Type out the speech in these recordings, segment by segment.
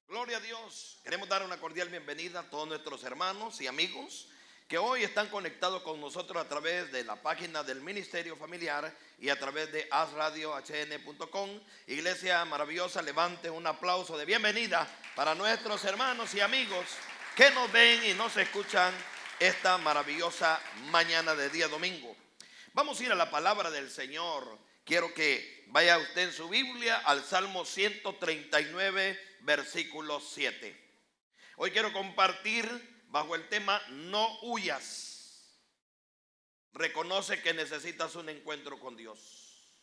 Gloria a Dios. Queremos dar una cordial bienvenida a todos nuestros hermanos y amigos que hoy están conectados con nosotros a través de la página del Ministerio Familiar y a través de asradiohn.com. Iglesia maravillosa, levante un aplauso de bienvenida para nuestros hermanos y amigos que nos ven y nos escuchan esta maravillosa mañana de día domingo. Vamos a ir a la palabra del Señor. Quiero que vaya usted en su Biblia al Salmo 139, versículo 7. Hoy quiero compartir bajo el tema no huyas. Reconoce que necesitas un encuentro con Dios.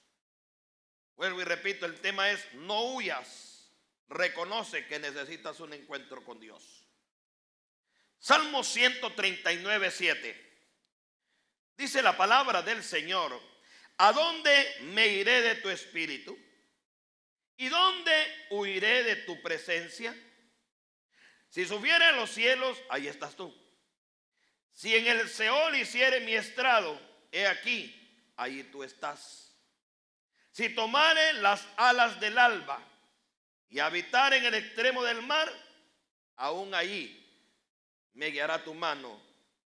Vuelvo y repito, el tema es no huyas. Reconoce que necesitas un encuentro con Dios. Salmo 139, 7. Dice la palabra del Señor: ¿a dónde me iré de tu espíritu? ¿Y dónde huiré de tu presencia? Si subiera en los cielos, ahí estás tú. Si en el Seol hiciere mi estrado, he aquí, ahí tú estás. Si tomare las alas del alba y habitar en el extremo del mar, aún ahí me guiará tu mano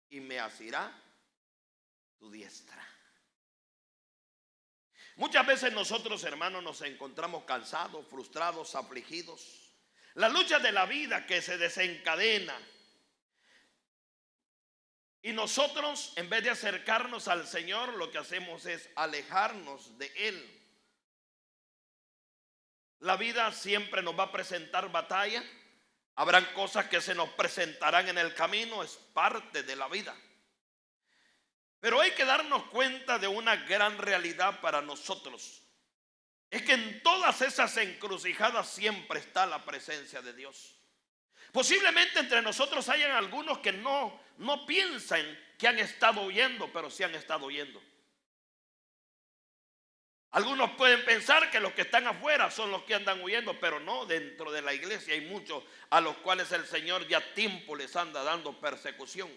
y me asirá tu diestra. Muchas veces nosotros, hermanos, nos encontramos cansados, frustrados, afligidos. La lucha de la vida que se desencadena. Y nosotros, en vez de acercarnos al Señor, lo que hacemos es alejarnos de Él. La vida siempre nos va a presentar batalla. Habrán cosas que se nos presentarán en el camino, es parte de la vida. Pero hay que darnos cuenta de una gran realidad para nosotros. Es que en todas esas encrucijadas siempre está la presencia de Dios. Posiblemente entre nosotros hayan algunos que no piensan que han estado huyendo, pero sí han estado huyendo. Algunos pueden pensar que los que están afuera son los que andan huyendo, pero no, dentro de la iglesia hay muchos a los cuales el Señor ya a tiempo les anda dando persecución.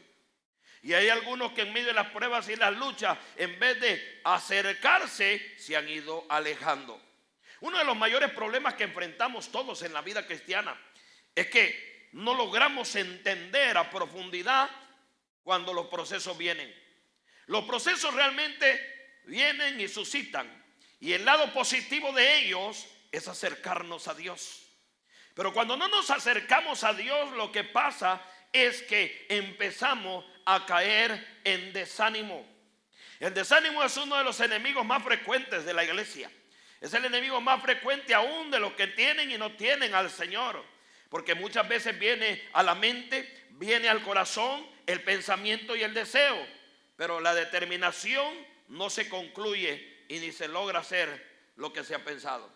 Y hay algunos que en medio de las pruebas y las luchas, en vez de acercarse, se han ido alejando. Uno de los mayores problemas que enfrentamos todos en la vida cristiana es que no logramos entender a profundidad cuando los procesos vienen. Los procesos realmente vienen y suscitan, y el lado positivo de ellos es acercarnos a Dios. Pero cuando no nos acercamos a Dios, lo que pasa es que empezamos a caer en desánimo. El desánimo es uno de los enemigos más frecuentes de la iglesia. Es el enemigo más frecuente aún de los que tienen y no tienen al Señor. Porque muchas veces viene a la mente, viene al corazón el pensamiento y el deseo. Pero la determinación no se concluye y ni se logra hacer lo que se ha pensado.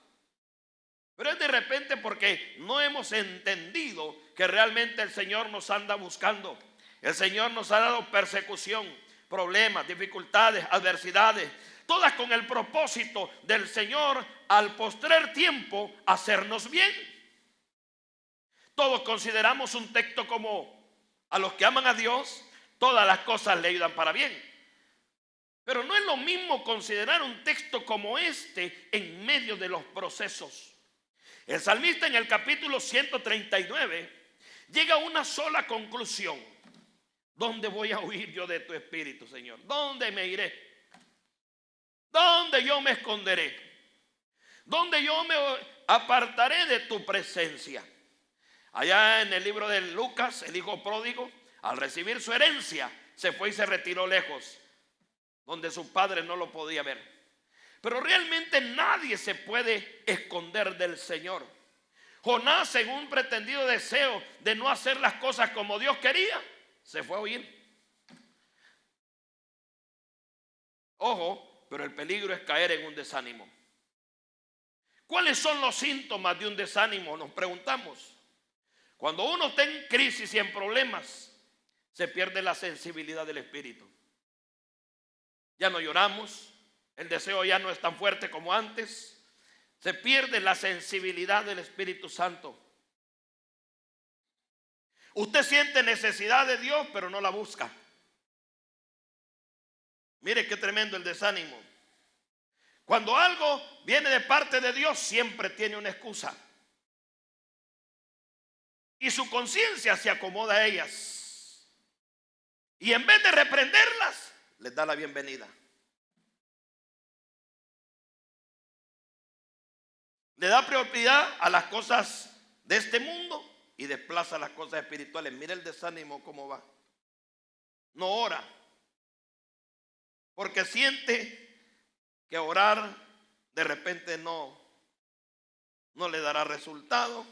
Pero es de repente porque no hemos entendido que realmente el Señor nos anda buscando. El Señor nos ha dado persecución, problemas, dificultades, adversidades, todas con el propósito del Señor al postrer tiempo hacernos bien. Todos consideramos un texto como: a los que aman a Dios, todas las cosas le ayudan para bien. Pero no es lo mismo considerar un texto como este en medio de los procesos. El salmista en el capítulo 139 llega a una sola conclusión: ¿dónde voy a huir yo de tu espíritu, Señor? ¿Dónde me iré? ¿Dónde yo me esconderé? ¿Dónde yo me apartaré de tu presencia? Allá en el libro de Lucas, el hijo pródigo, al recibir su herencia, se fue y se retiró lejos, donde su padre no lo podía ver. Pero realmente nadie se puede esconder del Señor. Jonás, en un pretendido deseo de no hacer las cosas como Dios quería, se fue a huir. Ojo, pero el peligro es caer en un desánimo. ¿Cuáles son los síntomas de un desánimo? Nos preguntamos. Cuando uno está en crisis y en problemas, se pierde la sensibilidad del espíritu. Ya no lloramos. El deseo ya no es tan fuerte como antes. Se pierde la sensibilidad del Espíritu Santo. Usted siente necesidad de Dios, pero no la busca. Mire qué tremendo el desánimo. Cuando algo viene de parte de Dios, siempre tiene una excusa. y su conciencia se acomoda a ellas. Y en vez de reprenderlas, les da la bienvenida. Le da prioridad a las cosas de este mundo y desplaza las cosas espirituales. Mira el desánimo cómo va. No ora, porque siente que orar de repente no le dará resultado,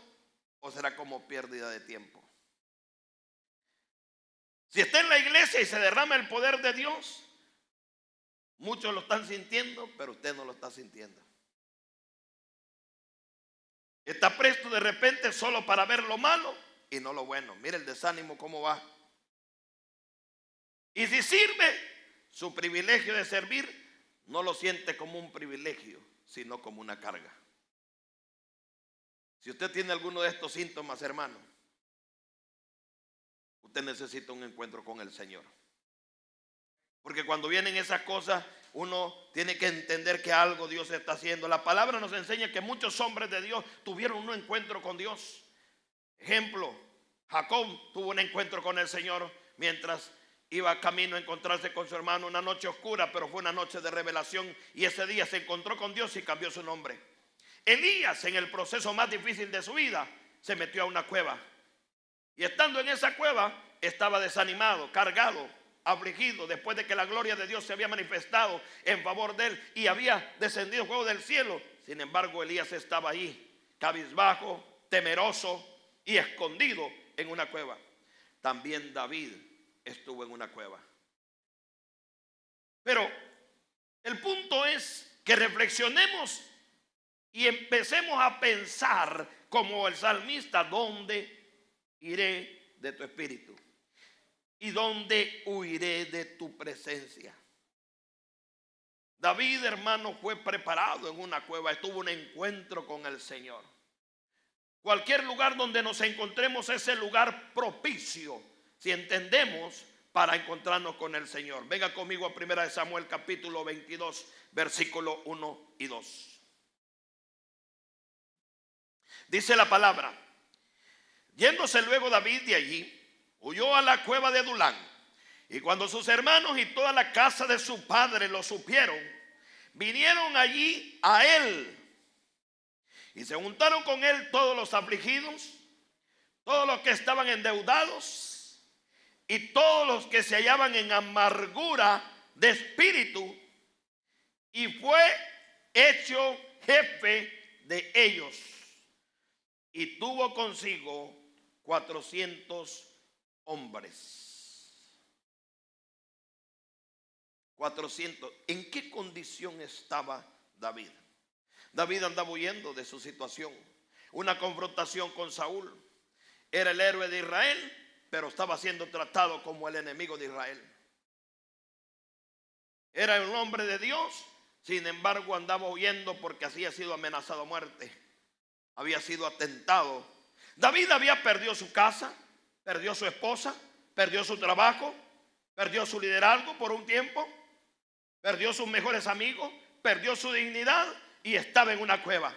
o será como pérdida de tiempo. Si está en la iglesia y se derrama el poder de Dios, muchos lo están sintiendo, pero usted no lo está sintiendo. Está presto de repente solo para ver lo malo y no lo bueno. Mire el desánimo cómo va. Y si sirve, su privilegio de servir no lo siente como un privilegio, sino como una carga. Si usted tiene alguno de estos síntomas, hermano, usted necesita un encuentro con el Señor. Porque cuando vienen esas cosas, uno tiene que entender que algo Dios está haciendo. La palabra nos enseña que muchos hombres de Dios tuvieron un encuentro con Dios. Ejemplo, Jacob tuvo un encuentro con el Señor mientras iba camino a encontrarse con su hermano. Una noche oscura, pero fue una noche de revelación, y ese día se encontró con Dios y cambió su nombre. Elías, en el proceso más difícil de su vida, se metió a una cueva, y estando en esa cueva estaba desanimado, cargado, afligido, después de que la gloria de Dios se había manifestado en favor de él y había descendido fuego del cielo. Sin embargo, Elías estaba ahí, cabizbajo, temeroso y escondido en una cueva. También David estuvo en una cueva. Pero el punto es que reflexionemos y empecemos a pensar como el salmista: ¿dónde iré de tu espíritu? ¿Y dónde huiré de tu presencia? David, hermano, fue preparado en una cueva, estuvo en un encuentro con el Señor. Cualquier lugar donde nos encontremos es el lugar propicio, si entendemos, para encontrarnos con el Señor. Venga conmigo a 1 Samuel capítulo 22, versículo 1 y 2. Dice la palabra: yéndose luego David de allí, huyó a la cueva de Adulán. Y cuando sus hermanos y toda la casa de su padre lo supieron, vinieron allí a él. Y se juntaron con él todos los afligidos, todos los que estaban endeudados y todos los que se hallaban en amargura de espíritu. Y fue hecho jefe de ellos. Y tuvo consigo 400 hombres. 400. ¿En qué condición estaba David? David andaba huyendo de su situación. Una confrontación con Saúl. Era el héroe de Israel, pero estaba siendo tratado como el enemigo de Israel. Era un hombre de Dios, sin embargo andaba huyendo porque había sido amenazado a muerte. Había sido atentado. David había perdido su casa, perdió su esposa, perdió su trabajo, perdió su liderazgo por un tiempo, perdió sus mejores amigos, perdió su dignidad y estaba en una cueva.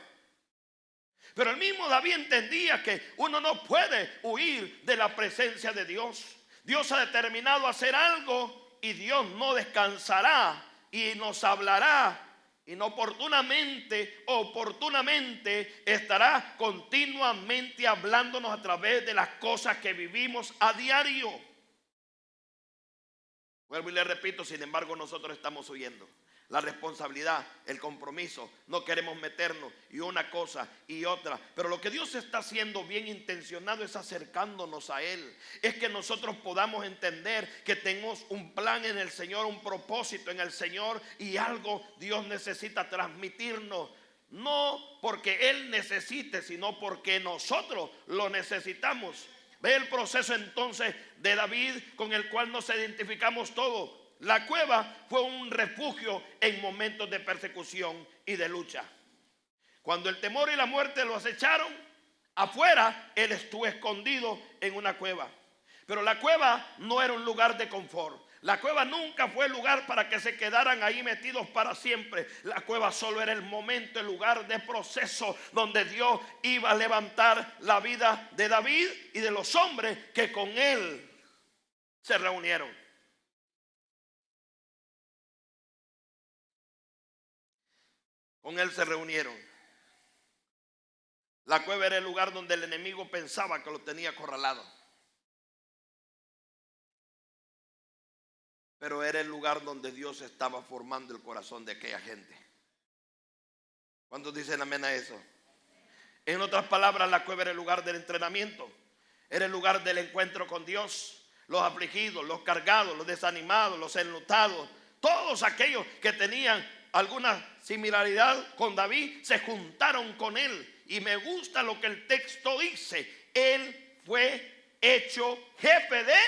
Pero el mismo David entendía que uno no puede huir de la presencia de Dios. Dios ha determinado hacer algo y Dios no descansará y nos hablará inoportunamente, oportunamente estará continuamente hablándonos a través de las cosas que vivimos a diario. Vuelvo y le repito, sin embargo nosotros estamos huyendo. La responsabilidad, el compromiso, no queremos meternos y una cosa y otra. Pero lo que Dios está haciendo bien intencionado es acercándonos a Él. Es que nosotros podamos entender que tenemos un plan en el Señor, un propósito en el Señor y algo Dios necesita transmitirnos. No porque Él necesite, sino porque nosotros lo necesitamos. Ve el proceso entonces de David con el cual nos identificamos todos. La cueva fue un refugio en momentos de persecución y de lucha. Cuando el temor y la muerte lo acecharon, afuera él estuvo escondido en una cueva. Pero la cueva no era un lugar de confort. La cueva nunca fue el lugar para que se quedaran ahí metidos para siempre. La cueva solo era el momento, el lugar de proceso donde Dios iba a levantar la vida de David y de los hombres que con él se reunieron. Con él se reunieron. La cueva era el lugar donde el enemigo pensaba que lo tenía acorralado. Pero era el lugar donde Dios estaba formando el corazón de aquella gente. ¿Cuántos dicen amén a eso? En otras palabras, la cueva era el lugar del entrenamiento. Era el lugar del encuentro con Dios. Los afligidos, los cargados, los desanimados, los enlutados, todos aquellos que tenían alguna similaridad con David se juntaron con él. Y me gusta lo que el texto dice. Él fue hecho jefe de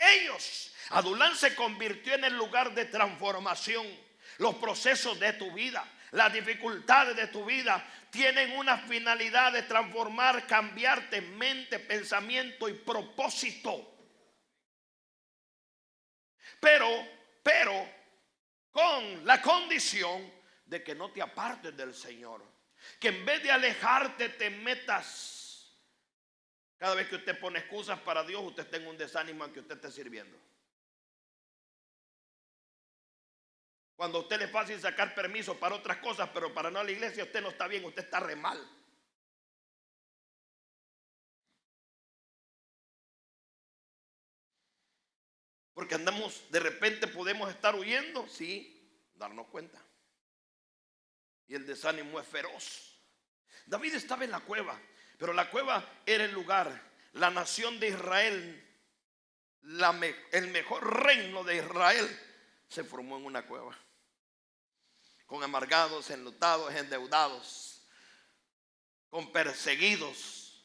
ellos. Adulam se convirtió en el lugar de transformación. Los procesos de tu vida, las dificultades de tu vida tienen una finalidad de transformar, cambiarte mente, pensamiento y propósito. Pero con la condición de que no te apartes del Señor. Que en vez de alejarte te metas. Cada vez que usted pone excusas para Dios, usted está en un desánimo en que usted esté sirviendo. Cuando a usted le es fácil sacar permiso para otras cosas, pero para no a la iglesia, usted no está bien, usted está re mal. Porque andamos, de repente podemos estar huyendo, sí, darnos cuenta. Y el desánimo es feroz. David estaba en la cueva, pero la cueva era el lugar, la nación de Israel, el mejor reino de Israel se formó en una cueva. Con amargados, enlutados, endeudados, con perseguidos.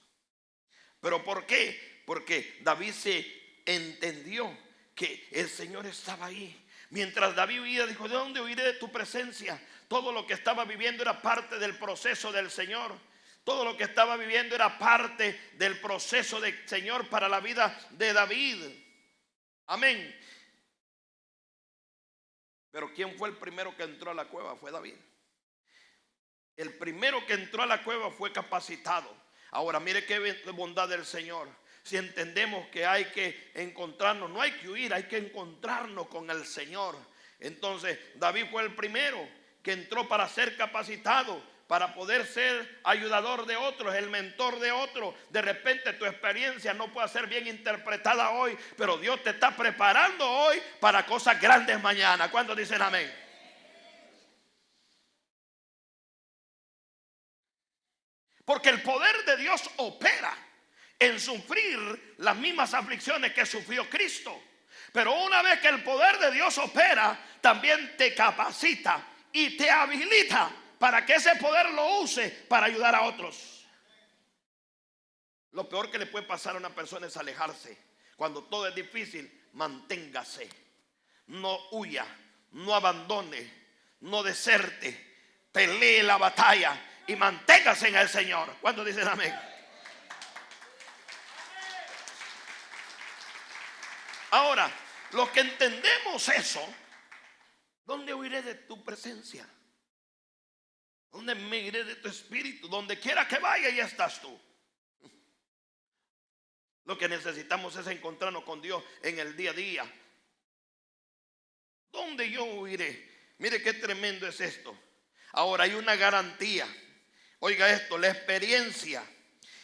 ¿Pero por qué? Porque David se entendió que el Señor estaba ahí. Mientras David huía, dijo: ¿de dónde huiré de tu presencia? Todo lo que estaba viviendo era parte del proceso del Señor. Todo lo que estaba viviendo era parte del proceso del Señor para la vida de David. Amén. Pero ¿quién fue el primero que entró a la cueva? Fue David. El primero que entró a la cueva fue capacitado. Ahora mire qué bondad del Señor. Si entendemos que hay que encontrarnos, no hay que huir, hay que encontrarnos con el Señor. Entonces David fue el primero que entró para ser capacitado, para poder ser ayudador de otros, el mentor de otros. De repente tu experiencia no puede ser bien interpretada hoy, pero Dios te está preparando hoy para cosas grandes mañana. ¿Cuántos dicen amén? Porque el poder de Dios opera en sufrir las mismas aflicciones que sufrió Cristo. Pero una vez que el poder de Dios opera, también te capacita y te habilita para que ese poder lo use para ayudar a otros. Lo peor que le puede pasar a una persona es alejarse. Cuando todo es difícil, manténgase. No huya, no abandone, no deserte. Pelee la batalla y manténgase en el Señor. ¿Cuántos dicen amén? Ahora, los que entendemos eso, ¿dónde huiré de tu presencia? ¿Dónde me iré de tu espíritu? Donde quiera que vaya, ya estás tú. Lo que necesitamos es encontrarnos con Dios en el día a día. ¿Dónde yo huiré? Mire qué tremendo es esto. Ahora hay una garantía. Oiga esto, la experiencia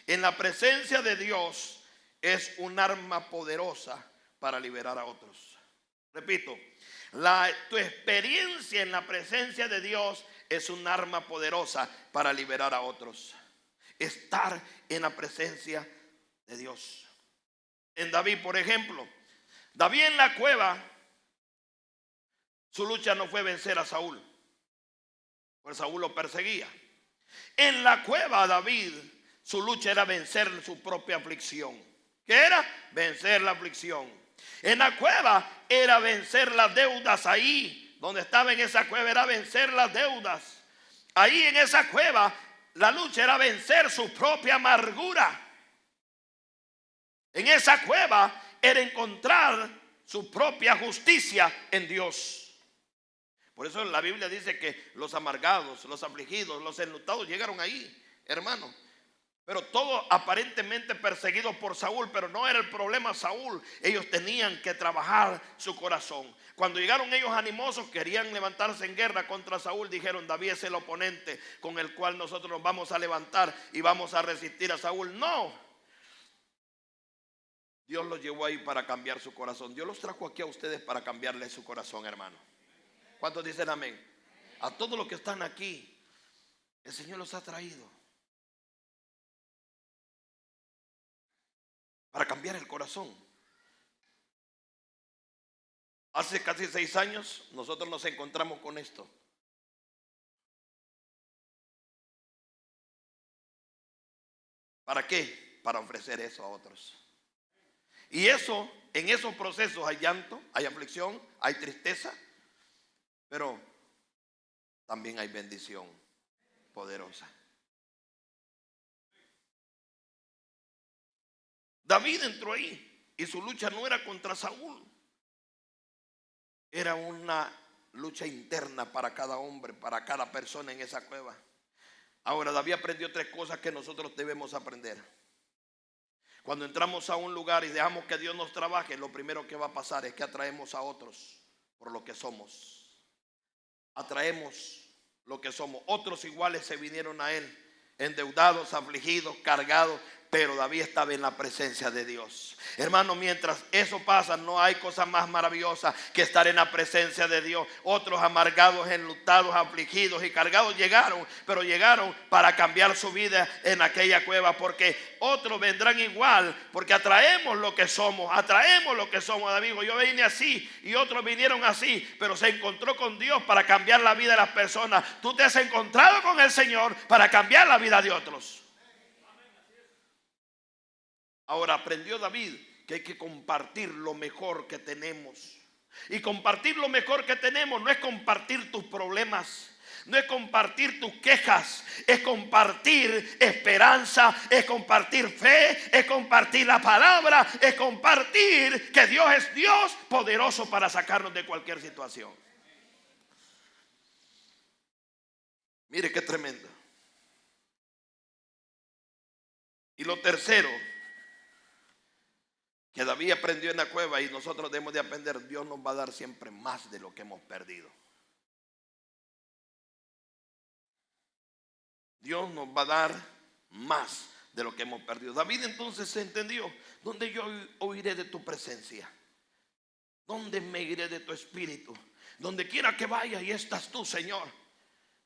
en la presencia de Dios es un arma poderosa para liberar a otros. Repito, tu experiencia en la presencia de Dios es un arma poderosa para liberar a otros. Estar en la presencia de Dios. En David, por ejemplo, David en la cueva, su lucha no fue vencer a Saúl, pues Saúl lo perseguía. En la cueva David, su lucha era vencer su propia aflicción. ¿Qué era? Vencer la aflicción. En la cueva era vencer las deudas. Ahí donde estaba en esa cueva era vencer las deudas. Ahí en esa cueva la lucha era vencer su propia amargura. En esa cueva era encontrar su propia justicia en Dios. Por eso la Biblia dice que los amargados, los afligidos, los enlutados llegaron ahí, hermano. Pero todos aparentemente perseguidos por Saúl, pero no era el problema Saúl. Ellos tenían que trabajar su corazón. Cuando llegaron ellos animosos, querían levantarse en guerra contra Saúl. Dijeron: David es el oponente con el cual nosotros nos vamos a levantar y vamos a resistir a Saúl. No. Dios los llevó ahí para cambiar su corazón. Dios los trajo aquí a ustedes para cambiarle su corazón, hermano. ¿Cuántos dicen amén? A todos los que están aquí, el Señor los ha traído para cambiar el corazón. Hace casi 6 años nosotros nos encontramos con esto. ¿Para qué? Para ofrecer eso a otros. Y eso, en esos procesos hay llanto, hay aflicción, hay tristeza, pero también hay bendición poderosa. David entró ahí y su lucha no era contra Saúl. Era una lucha interna para cada hombre, para cada persona en esa cueva. Ahora, David aprendió 3 cosas que nosotros debemos aprender. Cuando entramos a un lugar y dejamos que Dios nos trabaje, lo primero que va a pasar es que atraemos a otros por lo que somos. Atraemos lo que somos. Otros iguales se vinieron a él, endeudados, afligidos, cargados, pero David estaba en la presencia de Dios. Hermano, mientras eso pasa, no hay cosa más maravillosa que estar en la presencia de Dios. Otros amargados, enlutados, afligidos y cargados llegaron, pero llegaron para cambiar su vida en aquella cueva, porque otros vendrán igual, porque atraemos lo que somos. Atraemos lo que somos. David dijo: yo vine así y otros vinieron así, pero se encontró con Dios para cambiar la vida de las personas. Tú te has encontrado con el Señor para cambiar la vida de otros. Ahora, aprendió David que hay que compartir lo mejor que tenemos. Y compartir lo mejor que tenemos no es compartir tus problemas, no es compartir tus quejas, es compartir esperanza, es compartir fe, es compartir la palabra, es compartir que Dios es Dios poderoso para sacarnos de cualquier situación. Mire qué tremendo. Y lo tercero que David aprendió en la cueva, y nosotros debemos de aprender: Dios nos va a dar siempre más de lo que hemos perdido. Dios nos va a dar más de lo que hemos perdido. David entonces se entendió: ¿dónde yo oiré de tu presencia? ¿Dónde me iré de tu espíritu? Donde quiera que vaya, ahí estás tú, Señor.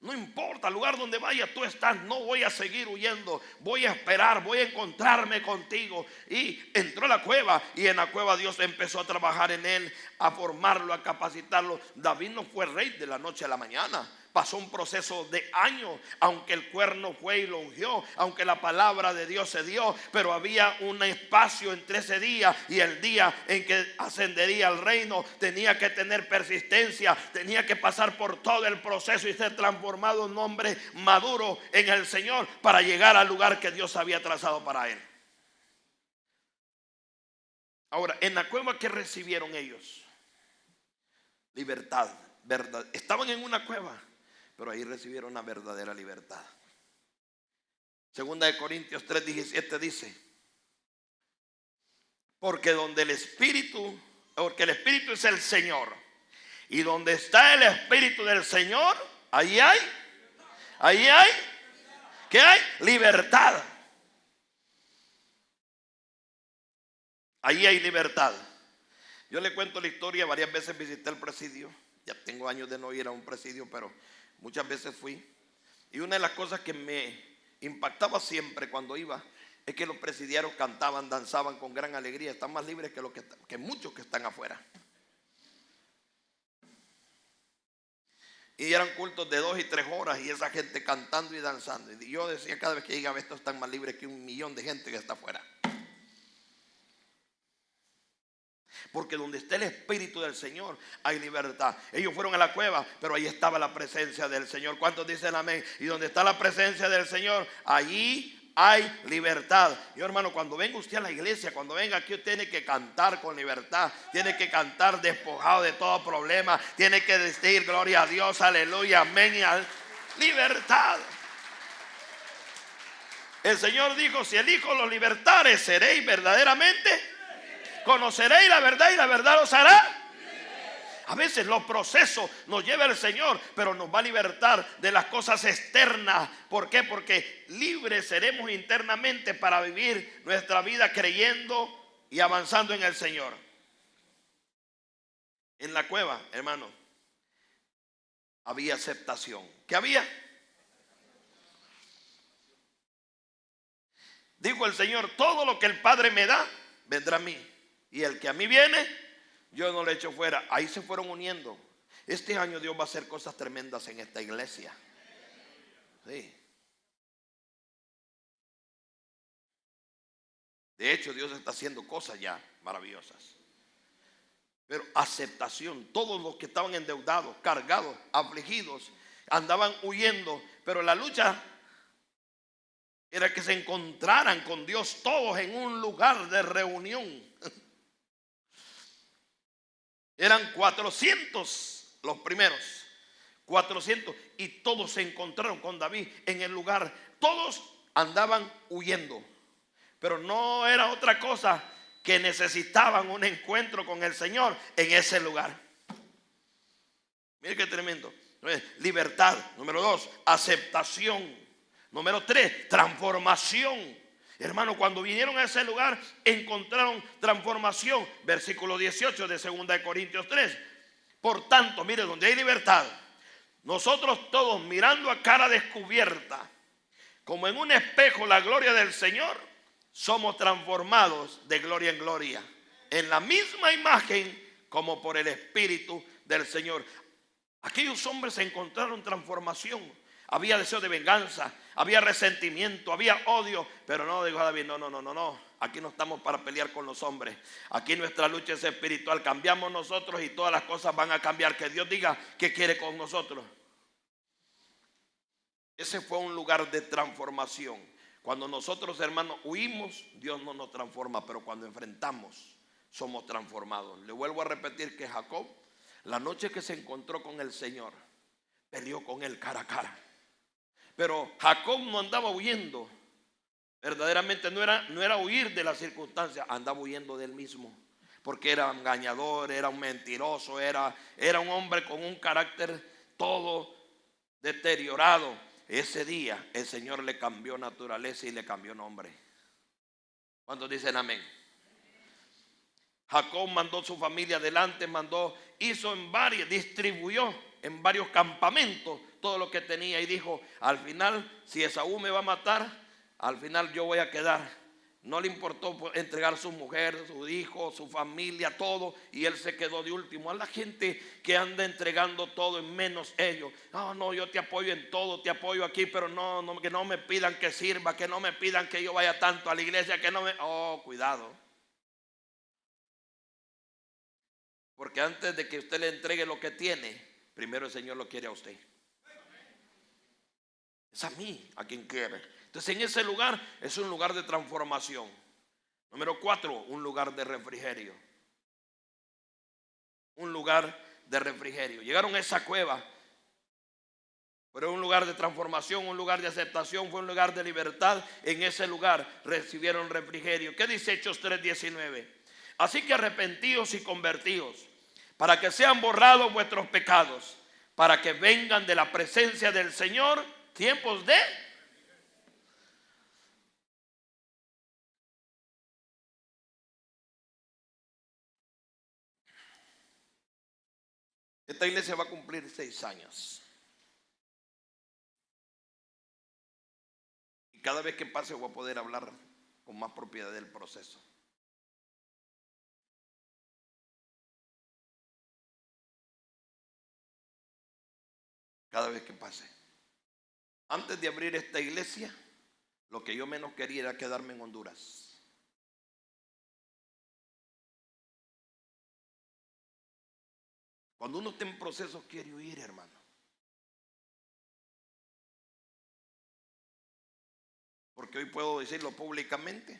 No importa el lugar donde vaya, tú estás. No voy a seguir huyendo, voy a esperar, voy a encontrarme contigo. Y entró a la cueva, y en la cueva Dios empezó a trabajar en él, a formarlo, a capacitarlo. David no fue rey de la noche a la mañana. Pasó un proceso de años, aunque el cuerno fue y lo ungió, aunque la palabra de Dios se dio, pero había un espacio entre ese día y el día en que ascendería al reino. Tenía que tener persistencia, tenía que pasar por todo el proceso y ser transformado en un hombre maduro en el Señor para llegar al lugar que Dios había trazado para él. Ahora, en la cueva, ¿qué recibieron ellos? Libertad, verdad. Estaban en una cueva, pero ahí recibieron una verdadera libertad. Segunda de Corintios 3:17 dice: porque el Espíritu es el Señor, y donde está el Espíritu del Señor, ahí hay, ¿qué hay? Libertad. Ahí hay libertad. Yo le cuento la historia. Varias veces visité el presidio. Ya tengo años de no ir a un presidio, pero muchas veces fui. Y una de las cosas que me impactaba siempre cuando iba es que los presidiarios cantaban, danzaban con gran alegría. Están más libres que muchos que están afuera. Y eran cultos de 2 y 3 horas, y esa gente cantando y danzando. Y yo decía cada vez que llegaba: estos están más libres que 1.000.000 de gente que está afuera. Porque donde está el Espíritu del Señor hay libertad. Ellos fueron a la cueva, pero ahí estaba la presencia del Señor. ¿Cuántos dicen amén? Y donde está la presencia del Señor, allí hay libertad. Yo, hermano, cuando venga usted a la iglesia, cuando venga aquí, usted tiene que cantar con libertad, tiene que cantar despojado de todo problema, tiene que decir gloria a Dios, aleluya, amén, libertad. El Señor dijo: si el Hijo los libertare, seréis verdaderamente, conoceréis la verdad y la verdad os hará. A veces los procesos nos lleva el Señor, pero nos va a libertar de las cosas externas. ¿Por qué? Porque libres seremos internamente para vivir nuestra vida creyendo y avanzando en el Señor. En la cueva, hermano, había aceptación. ¿Qué había? Dijo el Señor: todo lo que el Padre me da, vendrá a mí. Y el que a mí viene, yo no le echo fuera. Ahí se fueron uniendo. Este año Dios va a hacer cosas tremendas en esta iglesia. Sí. De hecho, Dios está haciendo cosas ya maravillosas. Pero aceptación. Todos los que estaban endeudados, cargados, afligidos, andaban huyendo. Pero la lucha era que se encontraran con Dios todos en un lugar de reunión. Eran 400 los primeros, 400, y todos se encontraron con David en el lugar. Todos andaban huyendo, pero no era otra cosa que necesitaban un encuentro con el Señor en ese lugar. Mire qué tremendo. Libertad. Número 2, aceptación. Número 3, transformación. Hermano, cuando vinieron a ese lugar encontraron transformación. Versículo 18 de 2 Corintios 3. Por tanto, mire, donde hay libertad, nosotros todos, mirando a cara descubierta, como en un espejo, la gloria del Señor, somos transformados de gloria en gloria, en la misma imagen como por el Espíritu del Señor. Aquellos hombres encontraron transformación. Había deseo de venganza, había resentimiento, había odio. Pero no, dijo David: no. Aquí no estamos para pelear con los hombres. Aquí nuestra lucha es espiritual. Cambiamos nosotros y todas las cosas van a cambiar. Que Dios diga qué quiere con nosotros. Ese fue un lugar de transformación. Cuando nosotros, hermanos, huimos, Dios no nos transforma. Pero cuando enfrentamos, somos transformados. Le vuelvo a repetir que Jacob, la noche que se encontró con el Señor, peleó con él cara a cara. Pero Jacob no andaba huyendo. Verdaderamente no era huir de las circunstancias, andaba huyendo de él mismo. Porque era engañador, era un mentiroso, era un hombre con un carácter todo deteriorado. Ese día el Señor le cambió naturaleza y le cambió nombre. ¿Cuántos dicen amén? Jacob mandó su familia adelante, distribuyó en varios campamentos todo lo que tenía y dijo: al final, si Esaú me va a matar, al final yo voy a quedar. No le importó entregar su mujer, su hijo, su familia, todo, y él se quedó de último. A la gente que anda entregando todo en menos ellos: no, yo te apoyo en todo, te apoyo aquí, pero no, que no me pidan que sirva, que no me pidan que yo vaya tanto a la iglesia, que no me... cuidado. Porque antes de que usted le entregue lo que tiene, primero el Señor lo quiere a usted. Es a mí a quien quiere. Entonces, en ese lugar es un lugar de transformación. Número 4, un lugar de refrigerio. Un lugar de refrigerio. Llegaron a esa cueva, pero un lugar de transformación, un lugar de aceptación, fue un lugar de libertad. En ese lugar recibieron refrigerio. ¿Qué dice Hechos 3:19? Así que arrepentíos y convertíos, para que sean borrados vuestros pecados, para que vengan de la presencia del Señor tiempos de... Esta iglesia va a cumplir 6 años. Y cada vez que pase voy a poder hablar con más propiedad del proceso. Cada vez que pase. Antes de abrir esta iglesia, lo que yo menos quería era quedarme en Honduras. Cuando uno está en proceso quiere huir, hermano. Porque porque hoy puedo decirlo públicamente.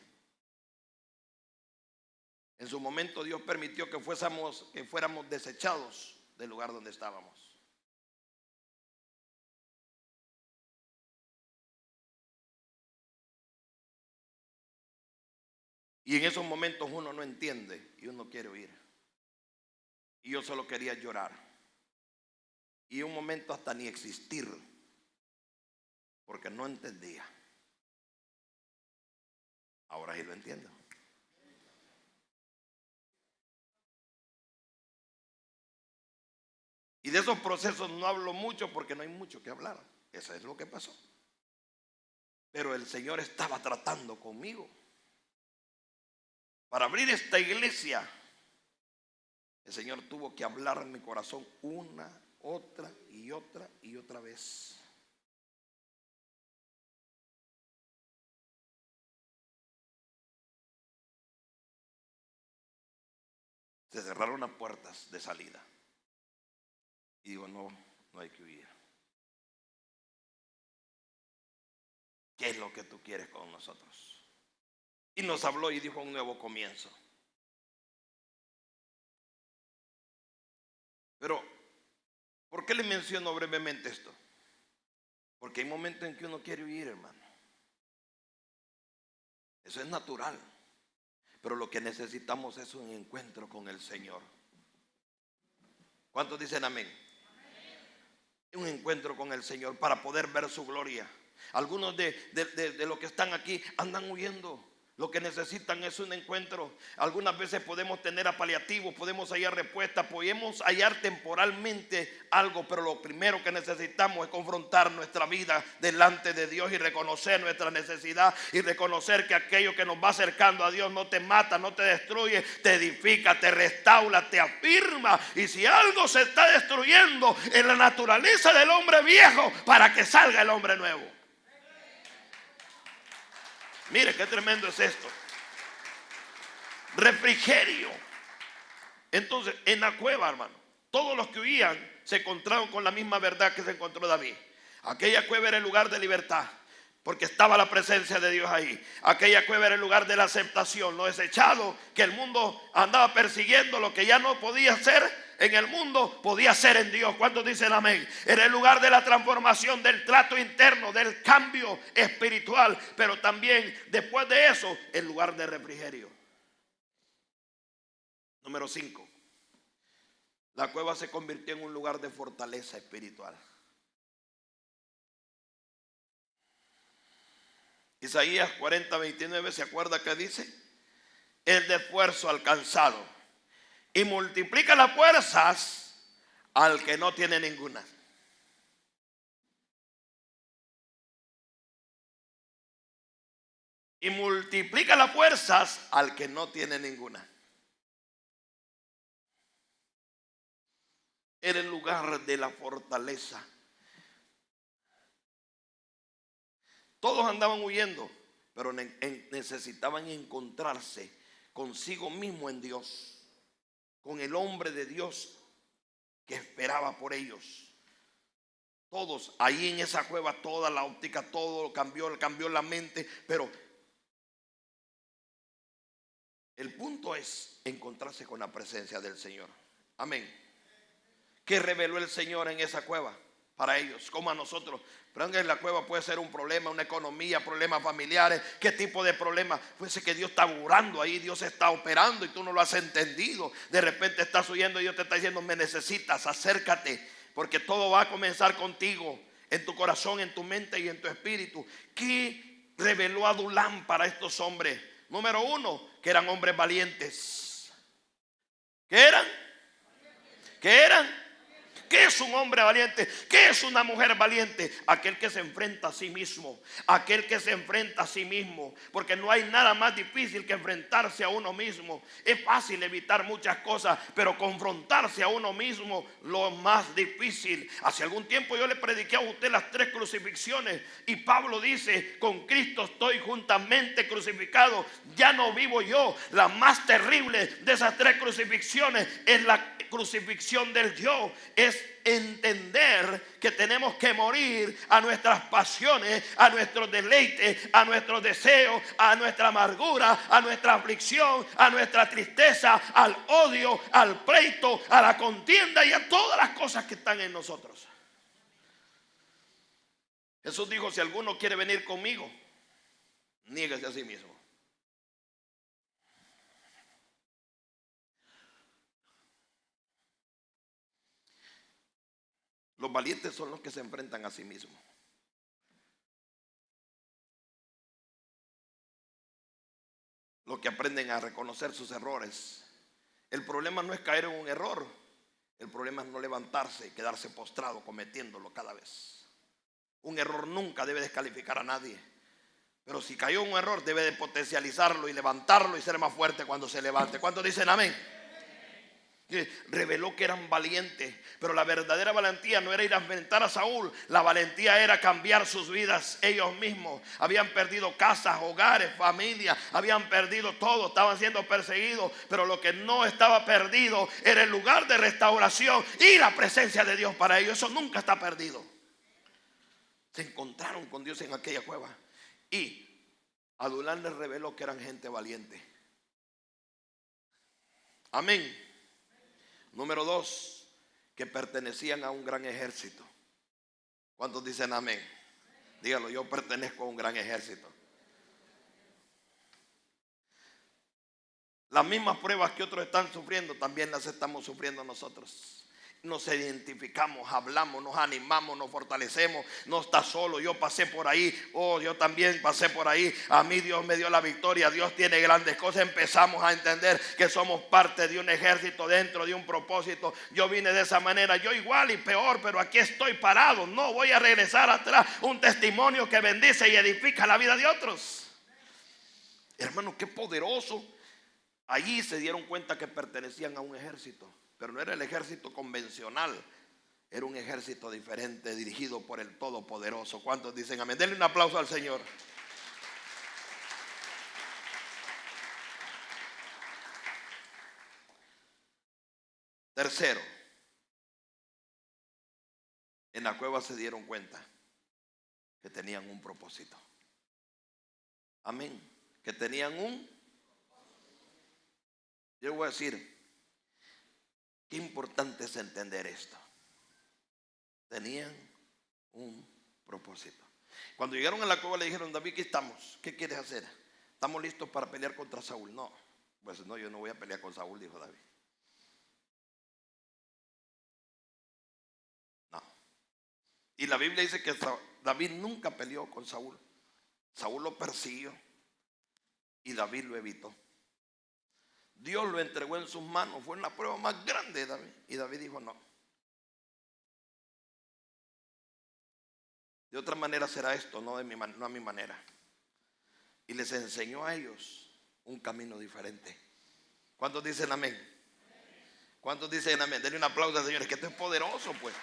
En su momento Dios permitió que fuéramos desechados del lugar donde estábamos. Y en esos momentos uno no entiende y uno quiere huir. Y yo solo quería llorar. Y un momento hasta ni existir, porque no entendía. Ahora sí lo entiendo. Y de esos procesos no hablo mucho porque no hay mucho que hablar. Eso es lo que pasó. Pero el Señor estaba tratando conmigo. Para abrir esta iglesia, el Señor tuvo que hablar en mi corazón una, otra y otra y otra vez. Se cerraron las puertas de salida. Y digo, no hay que huir. ¿Qué es lo que tú quieres con nosotros? Y nos habló y dijo un nuevo comienzo. Pero, ¿por qué le menciono brevemente esto? Porque hay momentos en que uno quiere huir, hermano. Eso es natural. Pero lo que necesitamos es un encuentro con el Señor. ¿Cuántos dicen amén? Un encuentro con el Señor para poder ver su gloria. Algunos de los que están aquí andan huyendo. Lo que necesitan es un encuentro. Algunas veces podemos tener paliativos, podemos hallar respuesta, podemos hallar temporalmente algo, pero lo primero que necesitamos es confrontar nuestra vida delante de Dios y reconocer nuestra necesidad y reconocer que aquello que nos va acercando a Dios no te mata, no te destruye, te edifica, te restaura, te afirma. Y si algo se está destruyendo en la naturaleza del hombre viejo, para que salga el hombre nuevo. Mire qué tremendo es esto. Refrigerio. Entonces, en la cueva, hermano, todos los que huían se encontraron con la misma verdad que se encontró David. Aquella cueva era el lugar de libertad, porque estaba la presencia de Dios ahí. Aquella cueva era el lugar de la aceptación, lo desechado que el mundo andaba persiguiendo, lo que ya no podía ser en el mundo podía ser en Dios. ¿Cuántos dicen amén? Era el lugar de la transformación, del trato interno, del cambio espiritual. Pero también después de eso, el lugar de refrigerio. Número 5. La cueva se convirtió en un lugar de fortaleza espiritual. Isaías 40:29, ¿se acuerda que dice? El de esfuerzo alcanzado. Y multiplica las fuerzas al que no tiene ninguna. Y multiplica las fuerzas al que no tiene ninguna. Era el lugar de la fortaleza. Todos andaban huyendo, pero necesitaban encontrarse consigo mismo en Dios. Con el hombre de Dios que esperaba por ellos. Todos, ahí en esa cueva, toda la óptica, todo cambió la mente. Pero el punto es encontrarse con la presencia del Señor. Amén. ¿Qué reveló el Señor en esa cueva? Para ellos, como a nosotros. Pero en la cueva puede ser un problema, una economía, problemas familiares. ¿Qué tipo de problemas? Puede ser que Dios está orando ahí, Dios está operando y tú no lo has entendido. De repente estás huyendo y Dios te está diciendo, me necesitas, acércate. Porque todo va a comenzar contigo, en tu corazón, en tu mente y en tu espíritu. ¿Qué reveló Adulam para estos hombres? Número 1, que eran hombres valientes. ¿Qué eran? ¿Qué eran? ¿Qué es un hombre valiente? ¿Qué es una mujer valiente? Aquel que se enfrenta a sí mismo. Aquel que se enfrenta a sí mismo. Porque no hay nada más difícil que enfrentarse a uno mismo. Es fácil evitar muchas cosas, pero confrontarse a uno mismo, lo más difícil. Hace algún tiempo yo le prediqué a usted las 3 crucifixiones. Y Pablo dice, con Cristo estoy juntamente crucificado. Ya no vivo yo. La más terrible de esas 3 crucifixiones es la crucifixión del yo. Es es entender que tenemos que morir a nuestras pasiones, a nuestros deleites, a nuestros deseos, a nuestra amargura, a nuestra aflicción, a nuestra tristeza, al odio, al pleito, a la contienda y a todas las cosas que están en nosotros. Jesús dijo: si alguno quiere venir conmigo, niéguese a sí mismo. Los valientes son los que se enfrentan a sí mismos. Los que aprenden a reconocer sus errores. El problema no es caer en un error. El problema es no levantarse y quedarse postrado cometiéndolo cada vez. Un error nunca debe descalificar a nadie. Pero si cayó un error, debe de potencializarlo y levantarlo y ser más fuerte cuando se levante. ¿Cuántos dicen amén? Reveló que eran valientes, pero la verdadera valentía no era ir a enfrentar a Saúl. La valentía era cambiar sus vidas ellos mismos. Habían perdido casas, hogares, familias, habían perdido todo, estaban siendo perseguidos, pero lo que no estaba perdido era el lugar de restauración y la presencia de Dios para ellos. Eso nunca está perdido. Se encontraron con Dios en aquella cueva y Adulán les reveló que eran gente valiente. Amén. Número 2, que pertenecían a un gran ejército. ¿Cuántos dicen amén? Dígalo: yo pertenezco a un gran ejército. Las mismas pruebas que otros están sufriendo, también las estamos sufriendo nosotros. Nos identificamos, hablamos, nos animamos, nos fortalecemos. No está solo, yo pasé por ahí. Oh, yo también pasé por ahí. A mí Dios me dio la victoria. Dios tiene grandes cosas. Empezamos a entender que somos parte de un ejército, dentro de un propósito. Yo vine de esa manera, yo igual y peor, pero aquí estoy parado. No voy a regresar atrás. Un testimonio que bendice y edifica la vida de otros. Hermano, qué poderoso. Allí se dieron cuenta que pertenecían a un ejército. Pero no era el ejército convencional, era un ejército diferente, dirigido por el Todopoderoso. ¿Cuántos dicen amén? Denle un aplauso al Señor. Tercero, en la cueva se dieron cuenta que tenían un propósito. Amén. Que tenían yo voy a decir, qué importante es entender esto. Tenían un propósito. Cuando llegaron a la cueva le dijeron: David, ¿qué estamos? ¿Qué quieres hacer? Estamos listos para pelear contra Saúl. No, pues no, yo no voy a pelear con Saúl, dijo David. No. Y la Biblia dice que David nunca peleó con Saúl. Saúl lo persiguió y David lo evitó. Dios lo entregó en sus manos. Fue una prueba más grande de David. Y David dijo: no. De otra manera será esto, no a mi manera. Y les enseñó a ellos un camino diferente. ¿Cuántos dicen amén? ¿Cuántos dicen amén? Denle un aplauso, señores, que esto es poderoso, pues.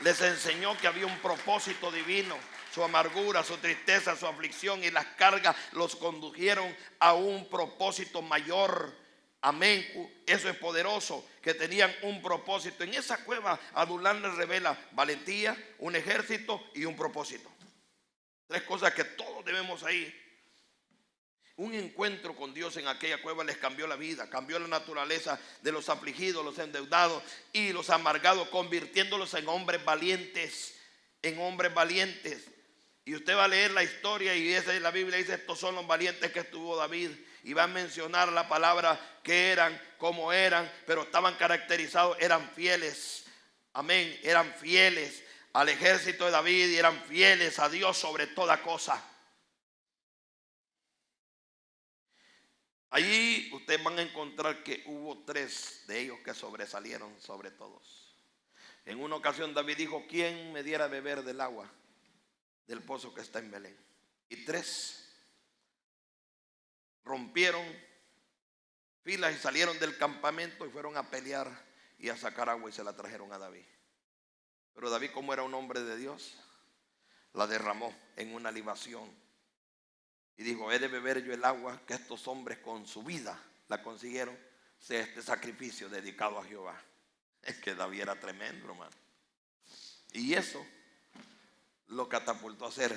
Les enseñó que había un propósito divino. Su amargura, su tristeza, su aflicción y las cargas los condujeron a un propósito mayor. Amén. Eso es poderoso, que tenían un propósito. En esa cueva Adulán les revela valentía, un ejército y un propósito. Tres cosas que todos debemos ahí. Un encuentro con Dios en aquella cueva les cambió la vida, cambió la naturaleza de los afligidos, los endeudados y los amargados, convirtiéndolos en hombres valientes, Y usted va a leer la historia y la Biblia dice: estos son los valientes que estuvo David. Y va a mencionar la palabra que eran, cómo eran, pero estaban caracterizados, eran fieles. Amén, eran fieles al ejército de David y eran fieles a Dios sobre toda cosa. Allí ustedes van a encontrar que hubo 3 de ellos que sobresalieron sobre todos. En una ocasión David dijo: ¿quién me diera a beber del agua del pozo que está en Belén? Y 3 rompieron filas y salieron del campamento y fueron a pelear y a sacar agua y se la trajeron a David. Pero David, como era un hombre de Dios, la derramó en una libación y dijo: he de beber yo el agua que estos hombres con su vida la consiguieron, sea este sacrificio dedicado a Jehová. Es que David era tremendo, hermano. Y eso lo catapultó a ser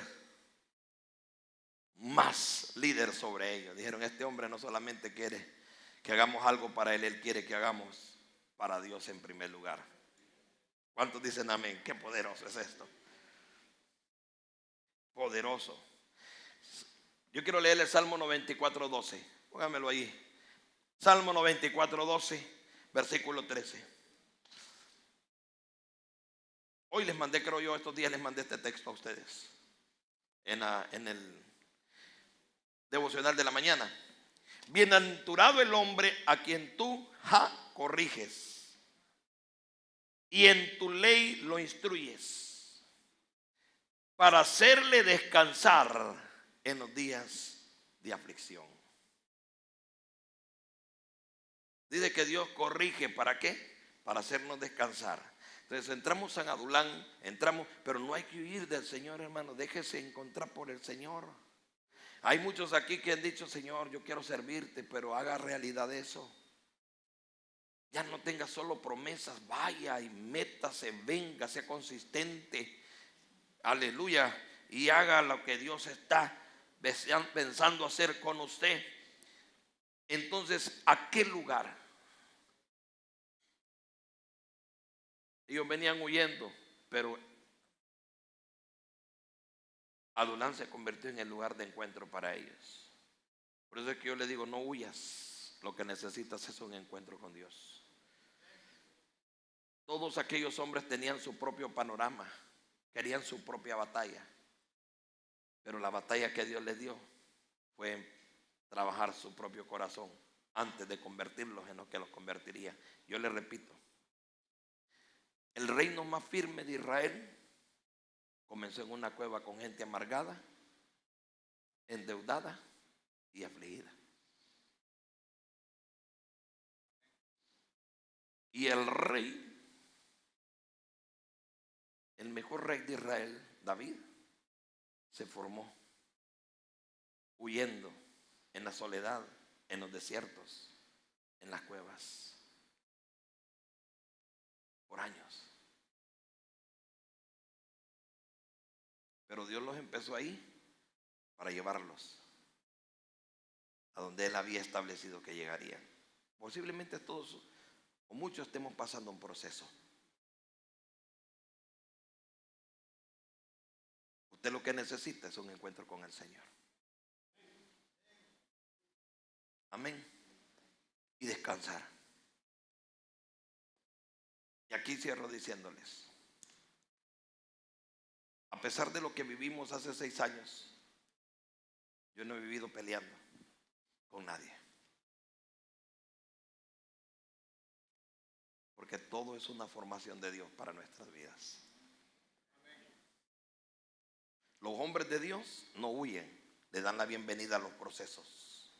más líder sobre ellos. Dijeron, este hombre no solamente quiere que hagamos algo para él, él quiere que hagamos para Dios en primer lugar. ¿Cuántos dicen amén? Qué poderoso es esto. Poderoso. Yo quiero leer el Salmo 94:12. Póngamelo ahí. Salmo 94:12, versículo 13. Hoy les mandé, creo yo, estos días les mandé este texto a ustedes en el devocional de la mañana. Bienaventurado el hombre a quien tú corriges y en tu ley lo instruyes para hacerle descansar en los días de aflicción. Dice que Dios corrige, ¿para qué? Para hacernos descansar. Entonces entramos en Adulán, pero no hay que huir del Señor, hermano. Déjese encontrar por el Señor. Hay muchos aquí que han dicho, Señor, yo quiero servirte, pero haga realidad eso. Ya no tenga solo promesas, vaya y métase, venga, sea consistente. Aleluya. Y haga lo que Dios está pensando hacer con usted. Entonces, ¿a qué lugar? Ellos venían huyendo, pero Adulán se convirtió en el lugar de encuentro para ellos. Por eso es que yo le digo, no huyas. Lo que necesitas es un encuentro con Dios. Todos aquellos hombres tenían su propio panorama, querían su propia batalla. Pero la batalla que Dios les dio fue trabajar su propio corazón antes de convertirlos en lo que los convertiría. Yo les repito, el reino más firme de Israel comenzó en una cueva con gente amargada, endeudada y afligida. Y el rey, el mejor rey de Israel, David, se formó huyendo en la soledad, en los desiertos, en las cuevas, por años. Pero Dios los empezó ahí para llevarlos a donde Él había establecido que llegarían. Posiblemente todos o muchos estemos pasando un proceso. Usted lo que necesita es un encuentro con el Señor. Amén. Y descansar. Y aquí cierro diciéndoles, a pesar de lo que vivimos hace 6 años, yo no he vivido peleando con nadie. Porque todo es una formación de Dios para nuestras vidas. Los hombres de Dios no huyen, le dan la bienvenida a los procesos.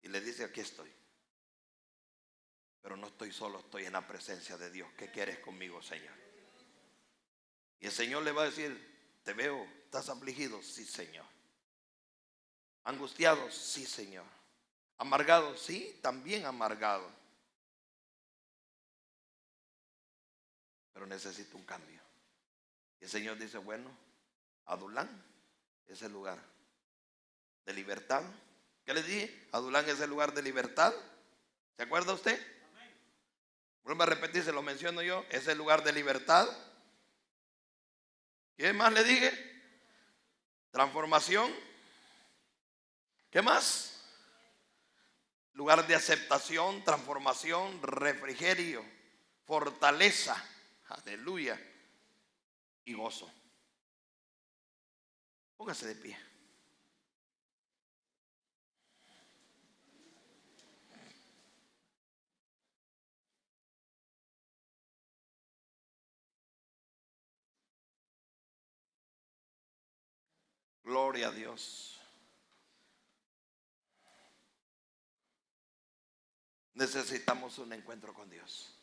Y le dice, aquí estoy. Pero no estoy solo, estoy en la presencia de Dios. ¿Qué quieres conmigo, Señor? Y el Señor le va a decir, te veo, ¿estás afligido? Sí, Señor. ¿Angustiado? Sí, Señor. ¿Amargado? Sí, también amargado. Pero necesito un cambio. Y el Señor dice, bueno, Adulán es el lugar de libertad. ¿Qué le dije? Adulán es el lugar de libertad. ¿Se acuerda usted? Vuelvo a repetir, se lo menciono yo. Es el lugar de libertad. ¿Qué más le dije? Transformación. ¿Qué más? Lugar de aceptación, transformación, refrigerio, fortaleza. Aleluya. Y gozo. Póngase de pie. Gloria a Dios. Necesitamos un encuentro con Dios.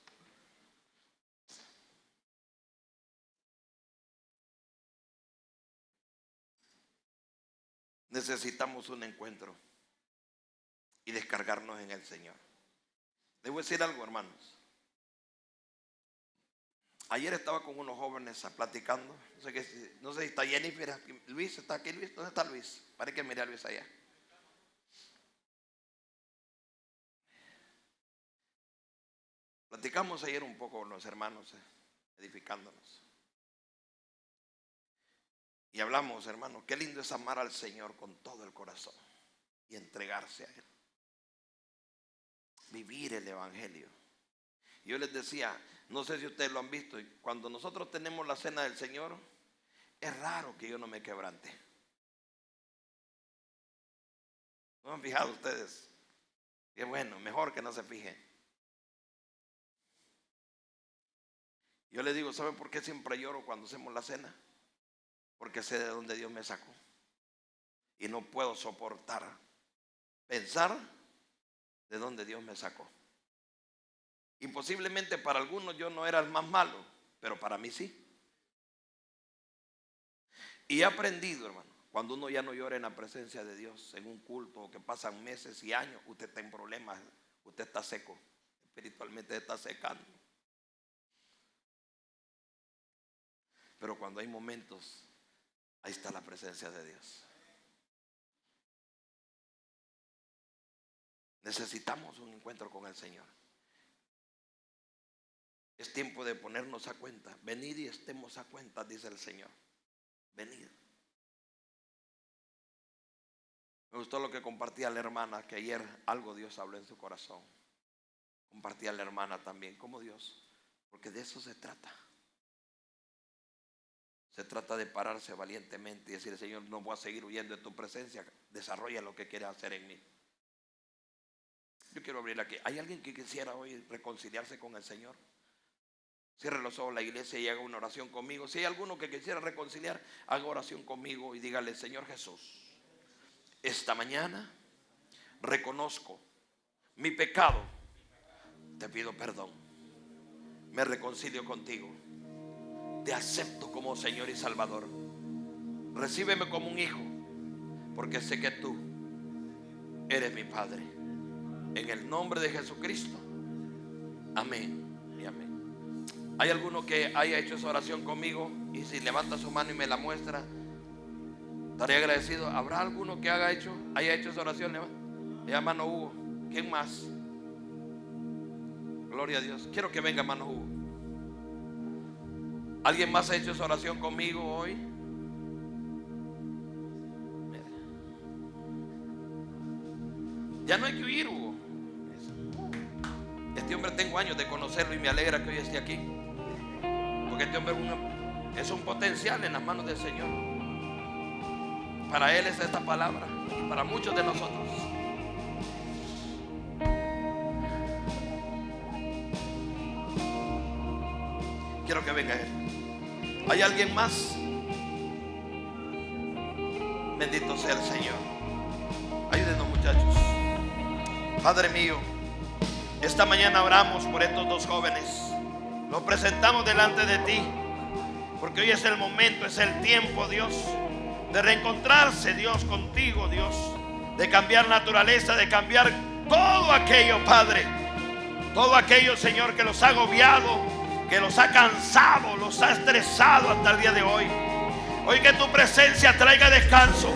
Necesitamos un encuentro y descargarnos en el Señor. Les voy a decir algo, hermanos. Ayer estaba con unos jóvenes platicando. No sé si está Jennifer. Luis, ¿está aquí Luis? ¿Dónde está Luis? Parece que miré a Luis allá. Platicamos ayer un poco con los hermanos, edificándonos. Y hablamos, hermanos, qué lindo es amar al Señor con todo el corazón y entregarse a Él. Vivir el Evangelio. Yo les decía, no sé si ustedes lo han visto, cuando nosotros tenemos la cena del Señor, es raro que yo no me quebrante. ¿No han fijado ustedes? Y bueno, mejor que no se fijen. Yo les digo, ¿saben por qué siempre lloro cuando hacemos la cena? Porque sé de dónde Dios me sacó. Y no puedo soportar pensar de dónde Dios me sacó. Y posiblemente para algunos yo no era el más malo, pero para mí sí. Y he aprendido, hermano, cuando uno ya no llora en la presencia de Dios, en un culto, o que pasan meses y años, usted está en problemas, usted está seco, espiritualmente está secando. Pero cuando hay momentos, ahí está la presencia de Dios. Necesitamos un encuentro con el Señor. Es tiempo de ponernos a cuenta. Venid y estemos a cuenta, dice el Señor. Venid. Me gustó lo que compartía la hermana, que ayer algo Dios habló en su corazón. Compartía la hermana también, como Dios, porque de eso se trata. Se trata de pararse valientemente y decir, Señor, no voy a seguir huyendo de tu presencia. Desarrolla lo que quieres hacer en mí. Yo quiero abrir aquí. ¿Hay alguien que quisiera hoy reconciliarse con el Señor? Cierre los ojos la iglesia y haga una oración conmigo. Si hay alguno que quisiera reconciliar, haga oración conmigo y dígale, Señor Jesús, esta mañana reconozco mi pecado. Te pido perdón. Me reconcilio contigo. Te acepto como Señor y Salvador. Recíbeme como un hijo, porque sé que tú eres mi Padre. En el nombre de Jesucristo. Amén y amén. ¿Hay alguno que haya hecho esa oración conmigo? Y si levanta su mano y me la muestra, estaré agradecido. ¿Habrá alguno que haya hecho esa oración? Hermano Hugo. ¿Quién más? Gloria a Dios. Quiero que venga hermano Hugo. ¿Alguien más ha hecho esa oración conmigo hoy? Ya no hay que huir, Hugo. Este hombre tengo años de conocerlo y me alegra que hoy esté aquí. Porque este hombre es un potencial en las manos del Señor. Para él es esta palabra y para muchos de nosotros. Quiero que venga él. ¿Hay alguien más? Bendito sea el Señor. Ayúdenos, muchachos. Padre mío, esta mañana oramos por estos dos jóvenes. Los presentamos delante de ti, porque hoy es el momento, es el tiempo, Dios, de reencontrarse, Dios, contigo, Dios, de cambiar naturaleza, de cambiar todo aquello, Padre, todo aquello, Señor, que los ha agobiado, que los ha cansado, los ha estresado hasta el día de hoy. Hoy que tu presencia traiga descanso,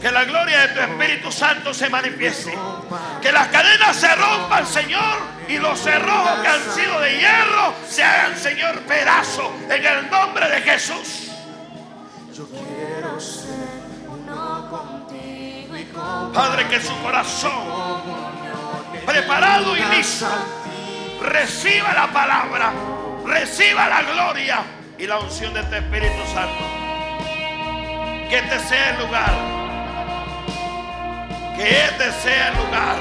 que la gloria de tu Espíritu Santo se manifieste, que las cadenas se rompan, Señor, y los cerrojos que han sido de hierro se hagan, Señor, pedazo en el nombre de Jesús. Yo quiero ser uno contigo y con Padre, que su corazón preparado y listo reciba la palabra, reciba la gloria y la unción de tu Espíritu Santo. Que este sea el lugar, que este sea el lugar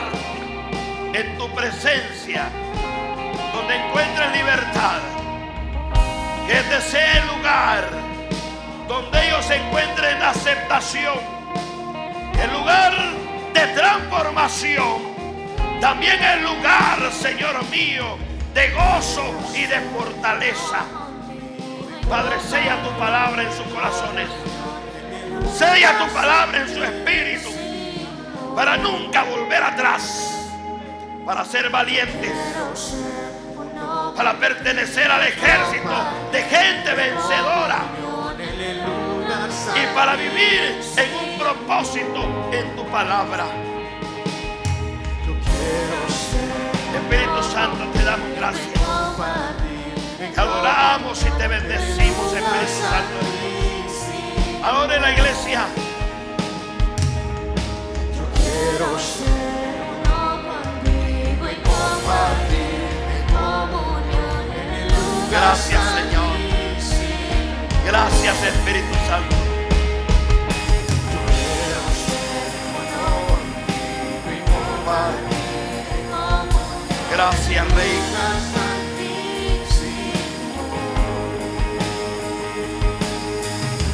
en tu presencia donde encuentren libertad. Que este sea el lugar donde ellos encuentren aceptación, el lugar de transformación, también el lugar, Señor mío, de gozo y de fortaleza. Padre, sella tu palabra en sus corazones, sella tu palabra en su espíritu, para nunca volver atrás, para ser valientes, quiero ser uno para pertenecer al ejército de gente vencedora con en el lugar y para vivir en un propósito en tu palabra. Yo quiero ser Espíritu Santo, te damos gracias. compartir, Te adoramos y te bendecimos, Espíritu Santo. Ahora en la iglesia, yo quiero ser uno contigo y compartir en comunión en el lugar gracias, Señor. Gracias, Espíritu Santo. Yo quiero ser uno contigo y compartir en comunión Gracias, Rey. en el lugar santísimo.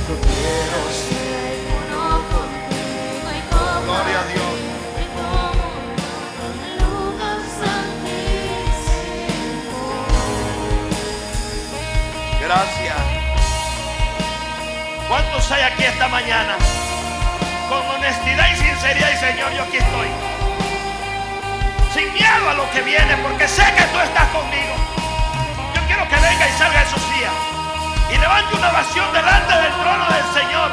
Yo quiero ser uno contigo y compartir Gloria a Dios. en comunión en el lugar santísimo. Gracias. ¿Cuántos hay aquí esta mañana? Con honestidad y sinceridad, y Señor, yo aquí estoy. Sin miedo a lo que viene, porque sé que tú estás conmigo. Yo quiero que venga y salga de su silla y levante una oración delante del trono del Señor.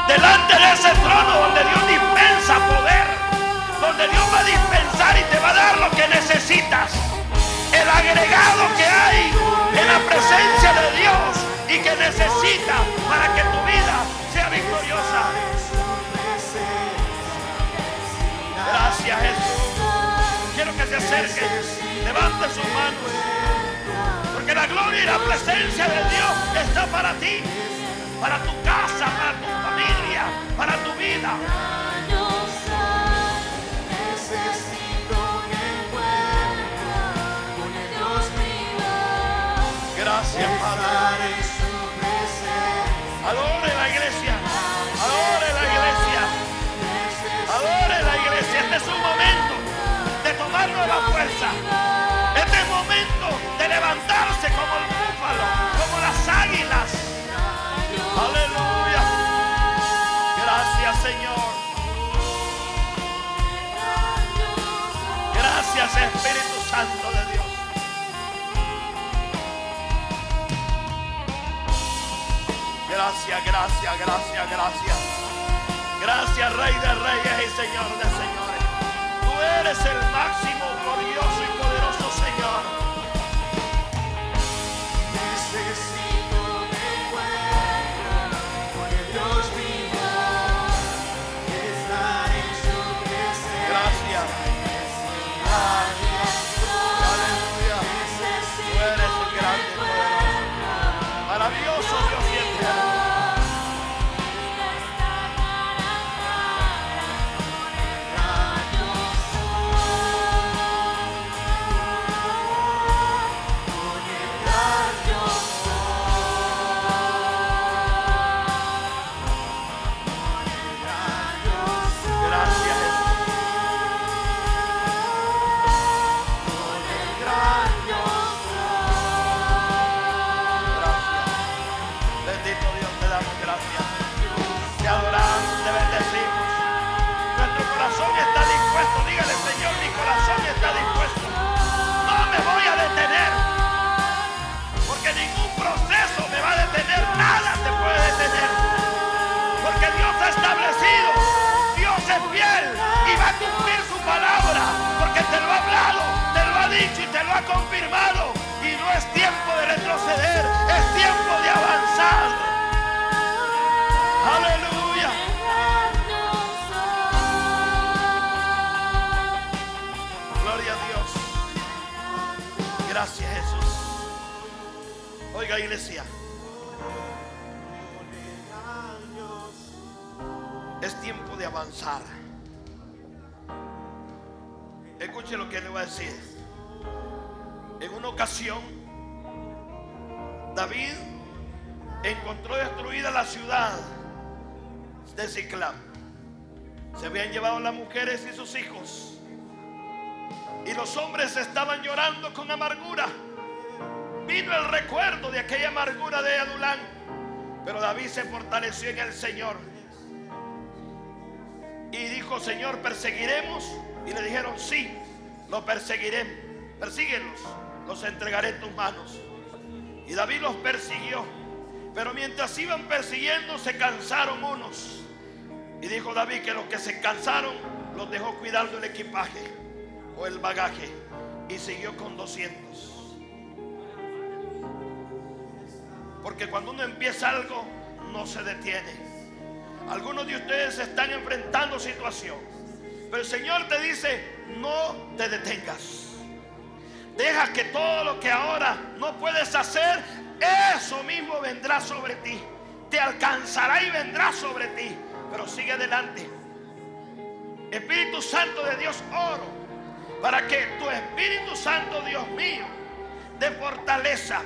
Delante de ese trono donde Dios dispensa poder, donde Dios va a dispensar y te va a dar lo que necesitas. El agregado que hay en la presencia de Dios y que necesita para que tu vida sea victoriosa. Gracias, Jesús. Quiero que se acerque, levante sus manos, porque la gloria y la presencia de Dios está para ti, para tu casa, para tu familia, para tu vida. Gracias, Padre. Adore la iglesia, adore la iglesia, adore la iglesia. Este es un momento de tomar nueva fuerza. Este es el momento de levantarse como el búfalo, como las águilas. Aleluya. Gracias, Señor. Gracias, Espíritu Santo de Dios. Gracias, gracias, gracias, gracias. Gracias, Rey de Reyes y Señor de Señores. Tú eres el máximo, glorioso y poderoso Señor. Necesito un encuentro con el Dios vivo, estar en su presencia. Gracias. Aleluya. Tú eres un grande y poderoso. Maravilloso Dios y eterno. Gracias, Jesús. Gracias. Bendito Dios, te damos gracias. Te adoramos, te bendecimos. Nuestro corazón está dispuesto. Dígale, Señor, mi corazón está dispuesto. No me voy a detener, porque ningún proceso me va a detener. Nada te puede detener, porque Dios ha establecido. Dios es fiel y va a cumplir su palabra, porque te lo ha hablado, te lo ha dicho y te lo ha confirmado. Y no es tiempo de retroceder, es tiempo de avanzar. Aleluya. Gloria a Dios. Gracias, Jesús. Oiga, iglesia, es tiempo de avanzar. Escuche lo que le voy a decir. En una ocasión, David encontró destruida la ciudad de Siclab. Se habían llevado las mujeres y sus hijos, y los hombres estaban llorando con amargura. Vino el recuerdo de aquella amargura de Adulán, pero David se fortaleció en el Señor y dijo: Señor, ¿perseguiremos? Y le dijeron: sí, los perseguiré, persíguelos, los entregaré en tus manos. Y David los persiguió, pero mientras iban persiguiendo se cansaron unos. Y dijo David que los que se cansaron los dejó cuidando el equipaje o el bagaje y siguió con 200. Porque cuando uno empieza algo no se detiene. Algunos de ustedes están enfrentando situación, pero el Señor te dice: no te detengas. Deja que todo lo que ahora no puedes hacer, eso mismo vendrá sobre ti. Te alcanzará y vendrá sobre ti. Pero sigue adelante. Espíritu Santo de Dios, oro para que tu Espíritu Santo, Dios mío, de fortaleza,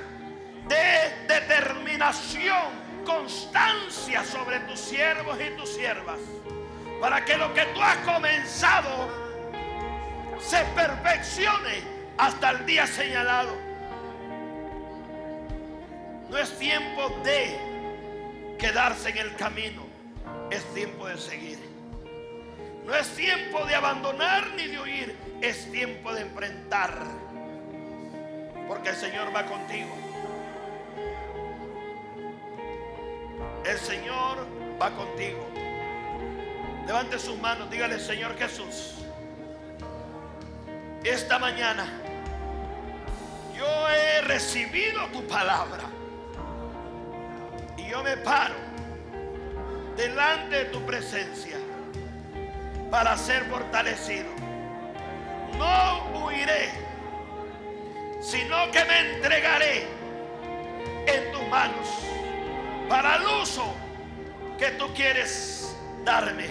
de determinación, constancia sobre tus siervos y tus siervas, para que lo que tú has comenzado se perfeccione hasta el día señalado. No es tiempo de quedarse en el camino, es tiempo de seguir. No es tiempo de abandonar ni de huir, es tiempo de enfrentar, porque el Señor va contigo. El Señor va contigo. Levante sus manos, dígale: Señor Jesús, esta mañana yo he recibido tu palabra y yo me paro delante de tu presencia para ser fortalecido. No huiré, sino que me entregaré en tus manos para el uso que tú quieres darme.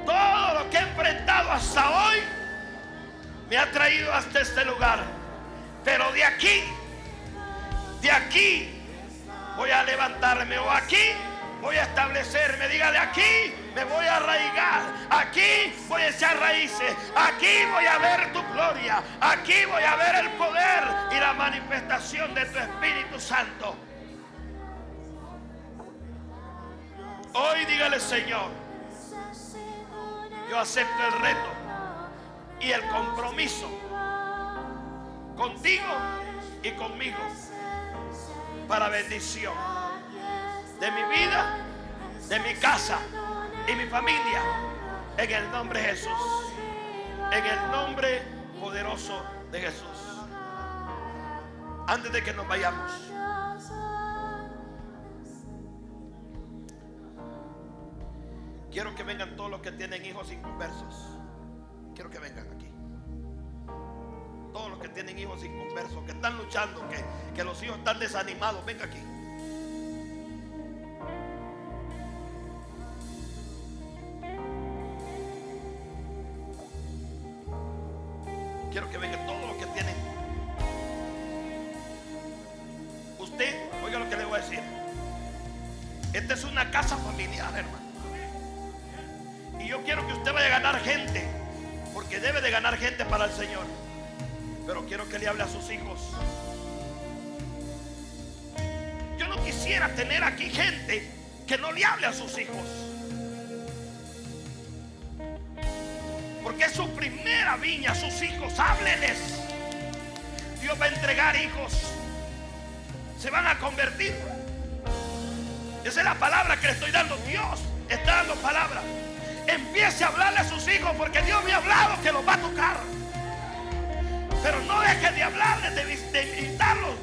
Todo lo que he enfrentado hasta hoy me ha traído hasta este lugar, pero de aquí voy a levantarme, o aquí voy a establecerme. Dígale: aquí me voy a arraigar, aquí voy a echar raíces, aquí voy a ver tu gloria, aquí voy a ver el poder y la manifestación de tu Espíritu Santo. Hoy dígale: Señor, yo acepto el reto y el compromiso contigo y conmigo para bendición de mi vida, de mi casa y mi familia, en el nombre de Jesús, en el nombre poderoso de Jesús. Antes de que nos vayamos, quiero que vengan todos los que tienen hijos inconversos. Quiero que vengan aquí. Todos los que tienen hijos inconversos, que están luchando, que los hijos están desanimados, venga aquí. Quiero que vengan todos los que tienen. Usted, oiga lo que le voy a decir. Esta es una casa familiar, hermano. Y yo quiero que usted vaya a ganar gente, porque debe de ganar gente para el Señor. Pero quiero que le hable a sus hijos. Yo no quisiera tener aquí gente que no le hable a sus hijos, porque es su primera viña, sus hijos. Hábleles. Dios va a entregar hijos, se van a convertir. Esa es la palabra que le estoy dando. Dios está dando palabra. Empiece a hablarle a sus hijos, porque Dios me ha hablado que los va a tocar. Pero no deje de hablarles, de invitarlos.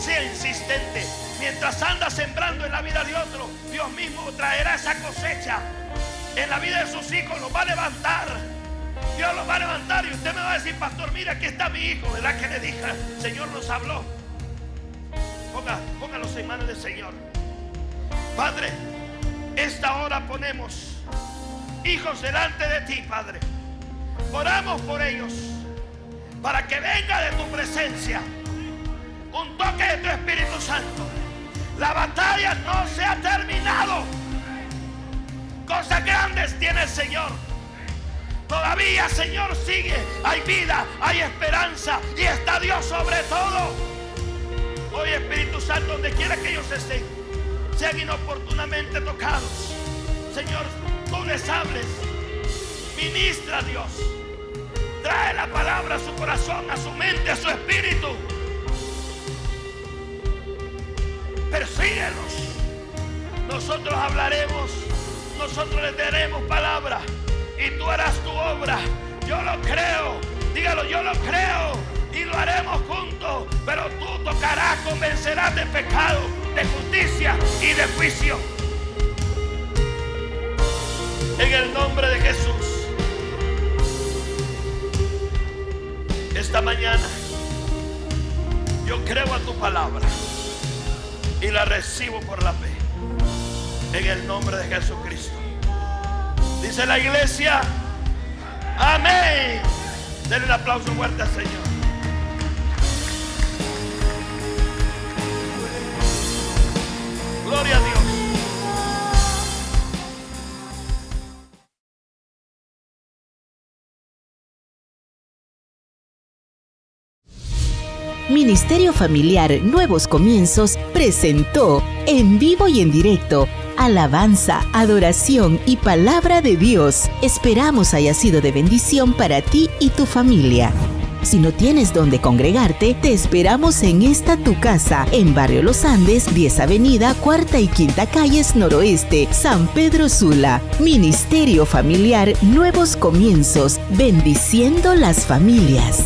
Sea insistente. Mientras anda sembrando en la vida de otro, Dios mismo traerá esa cosecha en la vida de sus hijos. Los va a levantar. Dios los va a levantar. Y usted me va a decir: pastor, mira, aquí está mi hijo. ¿Verdad que le dije? El Señor nos habló. Póngalos en manos del Señor. Padre, esta hora ponemos hijos delante de ti, Padre. Oramos por ellos, para que venga de tu presencia un toque de tu Espíritu Santo. La batalla no se ha terminado. Cosas grandes tiene el Señor. Todavía, Señor, sigue. Hay vida, hay esperanza, y está Dios sobre todo. Hoy, Espíritu Santo, donde quiera que ellos estén, sean inoportunamente tocados. Señor, tú les hables. Ministra, Dios. Trae la palabra a su corazón, a su mente, a su espíritu. Persíguelos. Nosotros hablaremos, nosotros les daremos palabra y tú harás tu obra. Yo lo creo, dígalo, yo lo creo y lo haremos juntos. Pero tú tocarás, convencerás de pecado, de justicia y de juicio. En el nombre de Jesús. Esta mañana yo creo a tu palabra y la recibo por la fe. En el nombre de Jesucristo. Dice la iglesia, amén. Denle un aplauso fuerte al Señor. Gloria a Dios. Ministerio Familiar Nuevos Comienzos presentó en vivo y en directo alabanza, adoración y palabra de Dios. Esperamos haya sido de bendición para ti y tu familia. Si no tienes dónde congregarte, te esperamos en esta tu casa, en Barrio Los Andes, 10 Avenida, 4ª y 5ª Calles Noroeste, San Pedro Sula. Ministerio Familiar Nuevos Comienzos, bendiciendo las familias.